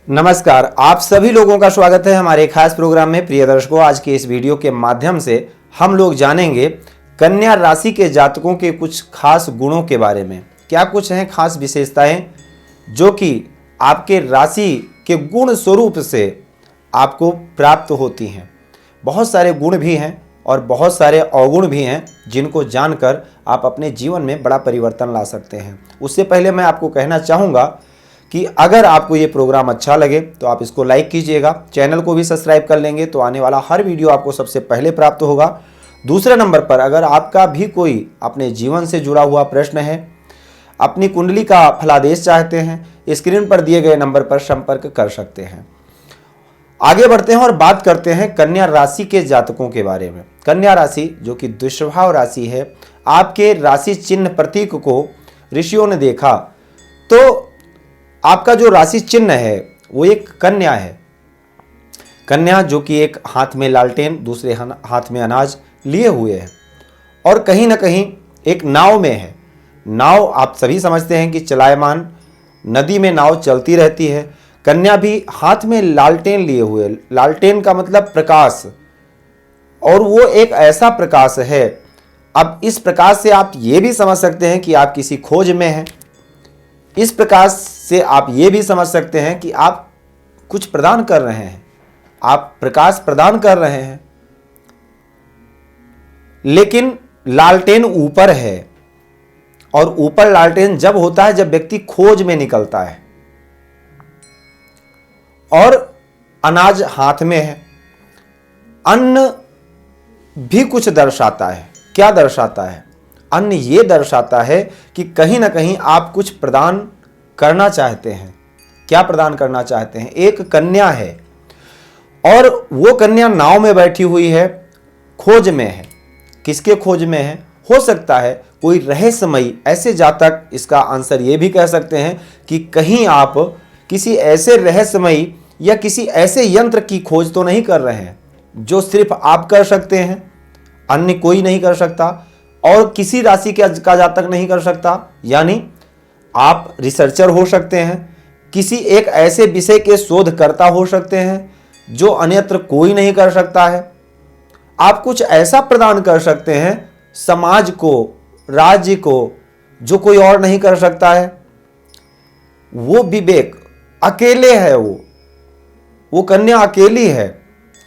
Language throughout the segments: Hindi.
नमस्कार, आप सभी लोगों का स्वागत है हमारे खास प्रोग्राम में। प्रिय दर्शकों, आज के इस वीडियो के माध्यम से हम लोग जानेंगे कन्या राशि के जातकों के कुछ खास गुणों के बारे में। क्या कुछ हैं खास विशेषताएं जो कि आपके राशि के गुण स्वरूप से आपको प्राप्त होती हैं। बहुत सारे गुण भी हैं और बहुत सारे अवगुण भी हैं जिनको जानकर आप अपने जीवन में बड़ा परिवर्तन ला सकते हैं। उससे पहले मैं आपको कहना चाहूँगा कि अगर आपको ये प्रोग्राम अच्छा लगे तो आप इसको लाइक कीजिएगा, चैनल को भी सब्सक्राइब कर लेंगे तो आने वाला हर वीडियो आपको सबसे पहले प्राप्त होगा। दूसरे नंबर पर, अगर आपका भी कोई अपने जीवन से जुड़ा हुआ प्रश्न है, अपनी कुंडली का फलादेश चाहते हैं, स्क्रीन पर दिए गए नंबर पर संपर्क कर सकते हैं। आगे बढ़ते हैं और बात करते हैं कन्या राशि के जातकों के बारे में। कन्या राशि जो कि दुष्प्रभाव राशि है, आपके राशि चिन्ह प्रतीक को ऋषियों ने देखा तो आपका जो राशि चिन्ह है वो एक कन्या है। कन्या जो कि एक हाथ में लालटेन, दूसरे हाथ में अनाज लिए हुए है और कहीं ना कहीं एक नाव में है। नाव आप सभी समझते हैं कि चलायमान नदी में नाव चलती रहती है। कन्या भी हाथ में लालटेन लिए हुए, लालटेन का मतलब प्रकाश, और वो एक ऐसा प्रकाश है। अब इस प्रकाश से आप ये भी समझ सकते हैं कि आप किसी खोज में हैं। इस प्रकाश से आप ये भी समझ सकते हैं कि आप कुछ प्रदान कर रहे हैं, आप प्रकाश प्रदान कर रहे हैं। लेकिन लालटेन ऊपर है, और ऊपर लालटेन जब होता है जब व्यक्ति खोज में निकलता है, और अनाज हाथ में है। अन्न भी कुछ दर्शाता है। क्या दर्शाता है? अन्न ये दर्शाता है कि कहीं ना कहीं आप कुछ प्रदान करना चाहते हैं। क्या प्रदान करना चाहते हैं? एक कन्या है और वो कन्या नाव में बैठी हुई है, खोज में है। किसके खोज में है? हो सकता है कोई रहस्यमयी, ऐसे जातक इसका आंसर ये भी कह सकते हैं कि कहीं आप किसी ऐसे रहस्यमयी या किसी ऐसे यंत्र की खोज तो नहीं कर रहे हैं जो सिर्फ आप कर सकते हैं, अन्य कोई नहीं कर सकता और किसी राशि का जातक नहीं कर सकता। यानी आप रिसर्चर हो सकते हैं, किसी एक ऐसे विषय के शोधकर्ता हो सकते हैं जो अन्यत्र कोई नहीं कर सकता है। आप कुछ ऐसा प्रदान कर सकते हैं समाज को, राज्य को, जो कोई और नहीं कर सकता है। वो विवेक अकेले है, वो कन्या अकेली है।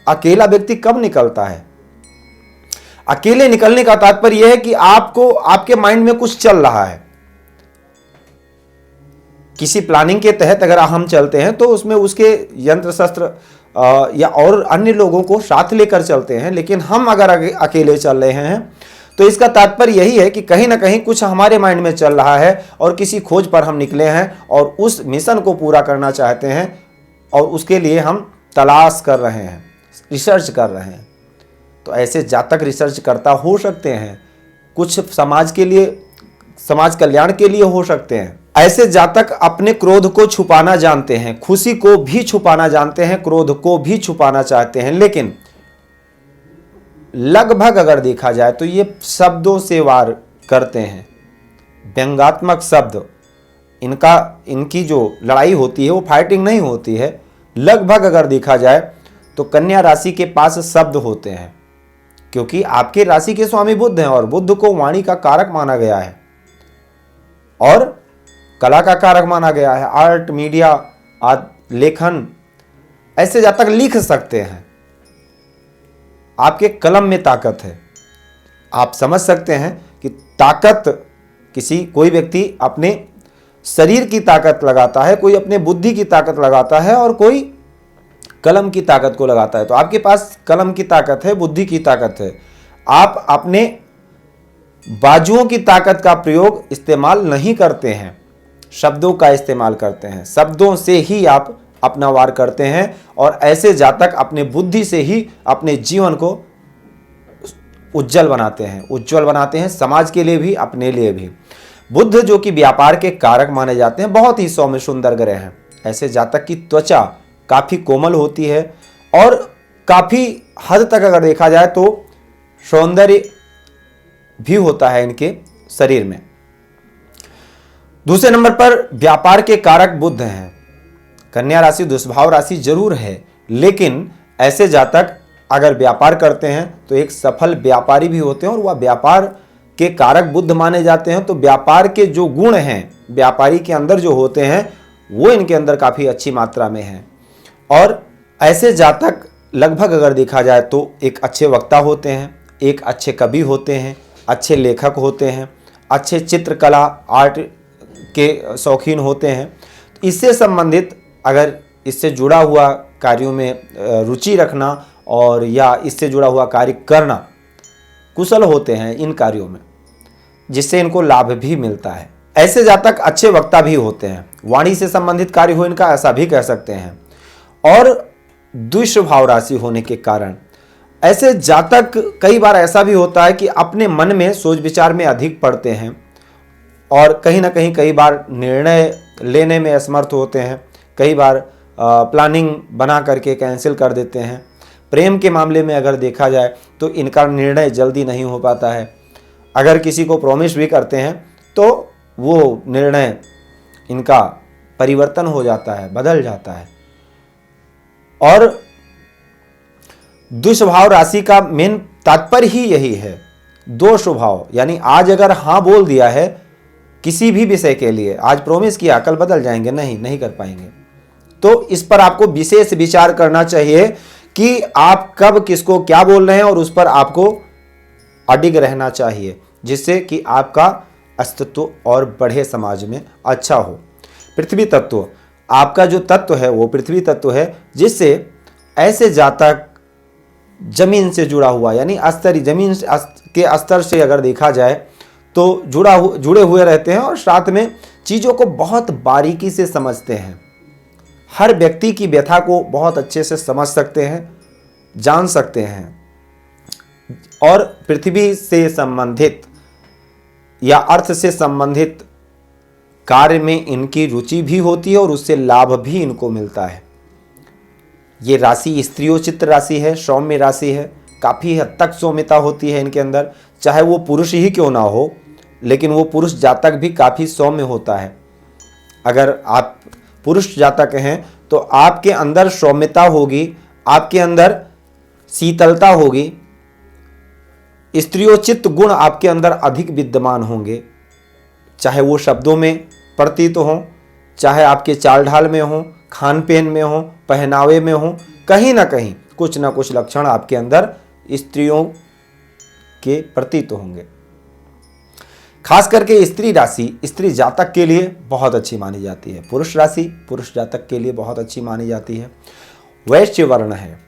अकेला व्यक्ति कब निकलता है? अकेले निकलने का तात्पर्य यह है कि आपको, आपके माइंड में कुछ चल रहा है। किसी प्लानिंग के तहत अगर हम चलते हैं तो उसमें उसके यंत्र शस्त्र या और अन्य लोगों को साथ लेकर चलते हैं। लेकिन हम अगर अकेले चल रहे हैं तो इसका तात्पर्य यही है कि कहीं ना कहीं कुछ हमारे माइंड में चल रहा है और किसी खोज पर हम निकले हैं और उस मिशन को पूरा करना चाहते हैं और उसके लिए हम तलाश कर रहे हैं, रिसर्च कर रहे हैं। तो ऐसे जातक रिसर्च करता हो सकते हैं, कुछ समाज के लिए, समाज कल्याण के लिए हो सकते हैं। ऐसे जातक अपने क्रोध को छुपाना जानते हैं, खुशी को भी छुपाना जानते हैं, क्रोध को भी छुपाना चाहते हैं। लेकिन लगभग अगर देखा जाए तो ये शब्दों से वार करते हैं, व्यंग्यात्मक शब्द। इनकी जो लड़ाई होती है वो फाइटिंग नहीं होती है। लगभग अगर देखा जाए तो कन्या राशि के पास शब्द होते हैं, क्योंकि आपके राशि के स्वामी बुध हैं और बुध को वाणी का कारक माना गया है और कला का कारक माना गया है। आर्ट, मीडिया, लेखन, ऐसे जातक लिख सकते हैं। आपके कलम में ताकत है। आप समझ सकते हैं कि ताकत, कोई व्यक्ति अपने शरीर की ताकत लगाता है, कोई अपने बुद्धि की ताकत लगाता है और कोई कलम की ताकत को लगाता है। तो आपके पास कलम की ताकत है, बुद्धि की ताकत है। आप अपने बाजुओं की ताकत का प्रयोग इस्तेमाल नहीं करते हैं, शब्दों का इस्तेमाल करते हैं। शब्दों से ही आप अपना वार करते हैं और ऐसे जातक अपने बुद्धि से ही अपने जीवन को उज्जवल बनाते हैं, समाज के लिए भी, अपने लिए भी। बुध जो कि व्यापार के कारक माने जाते हैं, बहुत ही सौम्य सुंदर ग्रह हैं। ऐसे जातक की त्वचा काफी कोमल होती है और काफी हद तक अगर देखा जाए तो सौंदर्य भी होता है इनके शरीर में। दूसरे नंबर पर व्यापार के कारक बुध हैं। कन्या राशि दुष्भाव राशि जरूर है, लेकिन ऐसे जातक अगर व्यापार करते हैं तो एक सफल व्यापारी भी होते हैं और वह व्यापार के कारक बुध माने जाते हैं। तो व्यापार के जो गुण हैं व्यापारी के अंदर जो होते हैं वो इनके अंदर काफ़ी अच्छी मात्रा में हैं। और ऐसे जातक लगभग अगर देखा जाए तो एक अच्छे वक्ता होते हैं, एक अच्छे कवि होते हैं, अच्छे लेखक होते हैं, अच्छे चित्रकला आर्ट के शौकीन होते हैं। इससे संबंधित अगर इससे जुड़ा हुआ कार्यों में रुचि रखना और या इससे जुड़ा हुआ कार्य करना कुशल होते हैं इन कार्यों में, जिससे इनको लाभ भी मिलता है। ऐसे जातक अच्छे वक्ता भी होते हैं, वाणी से संबंधित कार्य हो इनका ऐसा भी कह सकते हैं। और द्विस्वभाव राशि होने के कारण ऐसे जातक कई बार ऐसा भी होता है कि अपने मन में सोच विचार में अधिक पड़ते हैं और कहीं ना कहीं कई बार निर्णय लेने में असमर्थ होते हैं, कई बार प्लानिंग बना करके कैंसिल कर देते हैं। प्रेम के मामले में अगर देखा जाए तो इनका निर्णय जल्दी नहीं हो पाता है। अगर किसी को प्रॉमिस भी करते हैं तो वो निर्णय इनका परिवर्तन हो जाता है, बदल जाता है। और दुस्वभाव राशि का मेन तात्पर्य ही यही है, दो स्वभाव, यानी आज अगर हाँ बोल दिया है किसी भी विषय के लिए, आज प्रॉमिस किया कल बदल जाएंगे, नहीं कर पाएंगे। तो इस पर आपको विशेष विचार करना चाहिए कि आप कब किसको क्या बोल रहे हैं और उस पर आपको अडिग रहना चाहिए, जिससे कि आपका अस्तित्व और बढ़े, समाज में अच्छा हो। पृथ्वी तत्व, आपका जो तत्व है वो पृथ्वी तत्व है, जिससे ऐसे जातक जमीन से जुड़ा हुआ, यानी स्तरीय जमीन के स्तर से अगर देखा जाए तो जुड़े हुए रहते हैं और साथ में चीज़ों को बहुत बारीकी से समझते हैं। हर व्यक्ति की व्यथा को बहुत अच्छे से समझ सकते हैं, जान सकते हैं। और पृथ्वी से संबंधित या अर्थ से संबंधित कार्य में इनकी रुचि भी होती है और उससे लाभ भी इनको मिलता है। ये राशि स्त्रियोचित राशि है, सौम्य राशि है, काफ़ी हद तक सौम्यता होती है इनके अंदर, चाहे वो पुरुष ही क्यों ना हो, लेकिन वो पुरुष जातक भी काफ़ी सौम्य होता है। अगर आप पुरुष जातक हैं तो आपके अंदर सौम्यता होगी, आपके अंदर शीतलता होगी, स्त्रियोचित गुण आपके अंदर अधिक विद्यमान होंगे, चाहे वो शब्दों में प्रतीत हो, चाहे आपके चाल ढाल में हो, खान पीन में हो, पहनावे में हो, कहीं ना कहीं कुछ ना कुछ लक्षण आपके अंदर स्त्रियों के प्रतीत होंगे। खास करके स्त्री राशि स्त्री जातक के लिए बहुत अच्छी मानी जाती है, पुरुष राशि पुरुष जातक के लिए बहुत अच्छी मानी जाती है। वैश्य वर्ण है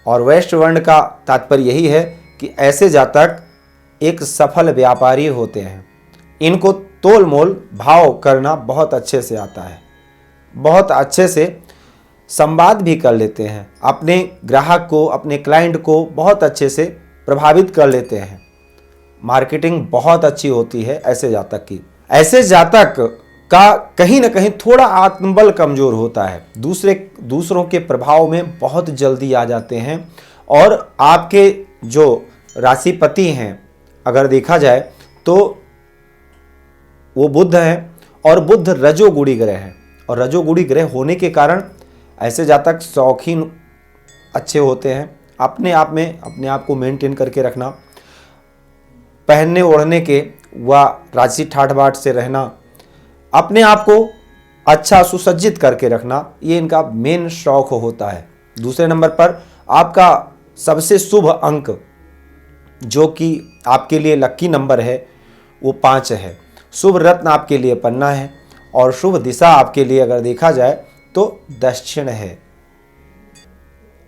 और वैश्य वर्ण का तात्पर्य यही है कि ऐसे जातक एक सफल व्यापारी होते हैं। इनको तोल मोल भाव करना बहुत अच्छे से आता है, बहुत अच्छे से संवाद भी कर लेते हैं, अपने ग्राहक को, अपने क्लाइंट को बहुत अच्छे से प्रभावित कर लेते हैं। मार्केटिंग बहुत अच्छी होती है ऐसे जातक की। ऐसे जातक का कहीं ना कहीं थोड़ा आत्मबल कमजोर होता है, दूसरों के प्रभाव में बहुत जल्दी आ जाते हैं। और आपके जो राशिपति हैं अगर देखा जाए तो वो बुध हैं और बुध रजोगुणी ग्रह है, और रजोगुणी ग्रह होने के कारण ऐसे जातक शौकीन अच्छे होते हैं। अपने आप को मेंटेन करके रखना, पहनने ओढ़ने के व राशि ठाठ बाट से रहना, अपने आप को अच्छा सुसज्जित करके रखना, ये इनका मेन शौक होता है। दूसरे नंबर पर आपका सबसे शुभ अंक जो कि आपके लिए लकी नंबर है वो 5 है। शुभ रत्न आपके लिए पन्ना है और शुभ दिशा आपके लिए अगर देखा जाए तो दक्षिण है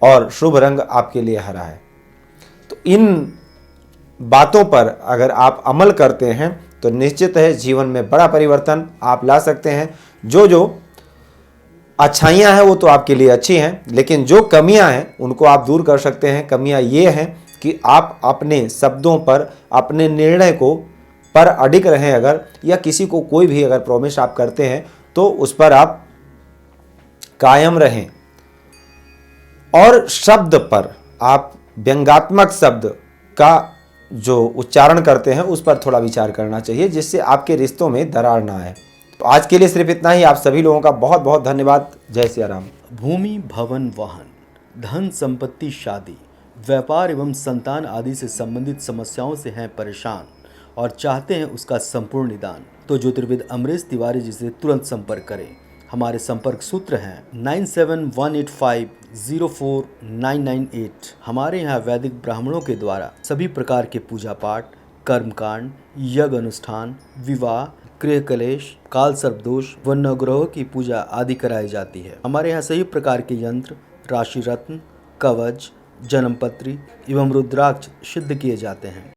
और शुभ रंग आपके लिए हरा है। तो इन बातों पर अगर आप अमल करते हैं तो निश्चित है जीवन में बड़ा परिवर्तन आप ला सकते हैं। जो अच्छाइयाँ हैं वो तो आपके लिए अच्छी हैं, लेकिन जो कमियां हैं उनको आप दूर कर सकते हैं। कमियां ये हैं कि आप अपने शब्दों पर, अपने निर्णय को पर अडिग रहें अगर, या किसी को कोई भी अगर प्रॉमिस आप करते हैं तो उस पर आप कायम रहें। और शब्द पर आप व्यंग्यात्मक शब्द का जो उच्चारण करते हैं उस पर थोड़ा विचार करना चाहिए, जिससे आपके रिश्तों में दरार ना आए। तो आज के लिए सिर्फ इतना ही। आप सभी लोगों का बहुत बहुत धन्यवाद। जय सिया राम। भूमि, भवन, वाहन, धन, संपत्ति, शादी, व्यापार एवं संतान आदि से संबंधित समस्याओं से हैं परेशान और चाहते हैं उसका संपूर्ण निदान, तो ज्योतिर्विद अमरीश तिवारी जी से तुरंत संपर्क करें। हमारे संपर्क सूत्र हैं 9718504998। हमारे यहाँ वैदिक ब्राह्मणों के द्वारा सभी प्रकार के पूजा पाठ, कर्मकांड, यज्ञ अनुष्ठान, विवाह, गृह कलेश, काल सर्पदोष व नवग्रहों की पूजा आदि कराई जाती है। हमारे यहाँ सभी प्रकार के यंत्र, राशि रत्न, कवच, जन्मपत्री एवं रुद्राक्ष सिद्ध किए जाते हैं।